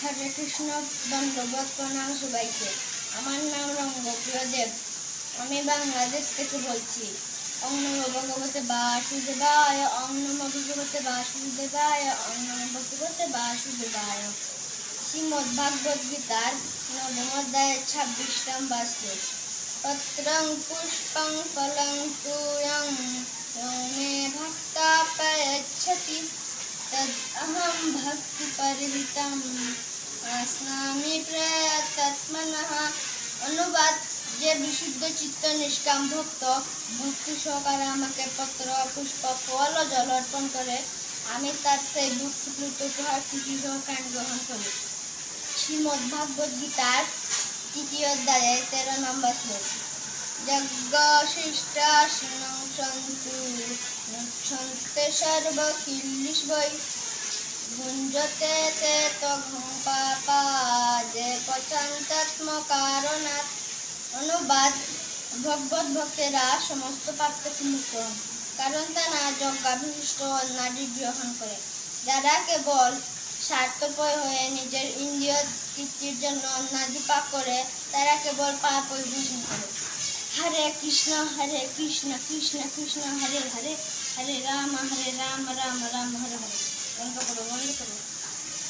হরে কৃষ্ণ, দণ্ডবোধ প্রণাম সবাইকে। আমার নাম রঙ্গপ্রিয় দেব। আমি বাংলাদেশ থেকে বলছি। ওং নমো ভগবতে বাসুদেবায়, ওং নমো ভগবতে বাসুদেবায়, ওং নমো ভগবতে বাসুদেবায়। শ্রীমদ্ ভাগবত গীতার নবম অধ্যায় 26 নম্বর শ্লোক। পত্রং পুষ্পং ফলং তোয়ং यो मे भक्ता प्रयच्छति तदहं भक्तिपरिहितं अस्नामि प्रयतात्मनः। অনুবাদ: যে বিশুদ্ধ চিত্ত নিষ্কাম ভক্ত ভক্তি সহকারে আমাকে পত্র, পুষ্প, ফল ও জল অর্পণ করে, আমি তার সেই ভক্তিপ্লুত উপহারটি সহকারে গ্রহণ করি। শ্রীমদ্ ভাগবত গীতার 3 অধ্যায়ে 13 নম্বর শ্লোক। যজ্ঞশিষ্টাশিনং সন্তু মুচ্ছন্তে সর্বকিল্বিষৈ ভুঞ্জতে তে তঘং পাপা যে পচন্তাত্মকারণাৎ। অনুবাদ: ভগবত ভক্তেরা সমস্ত পাপ থেকে মুক্ত, কারণ তারা যজ্ঞাভিষ্ট অন্নাদি গ্রহণ করে। যারা কেবল স্বার্থপর হয়ে নিজের ইন্দ্রিয় তৃপ্তির জন্য অন্নাদি পাপ করে, তারা কেবল পাপ পরিবেশন করে। হরে কৃষ্ণ কৃষ্ণ কৃষ্ণ হরে হরে, হরে রাম রাম রাম হরে হরে। বন্ধ করো।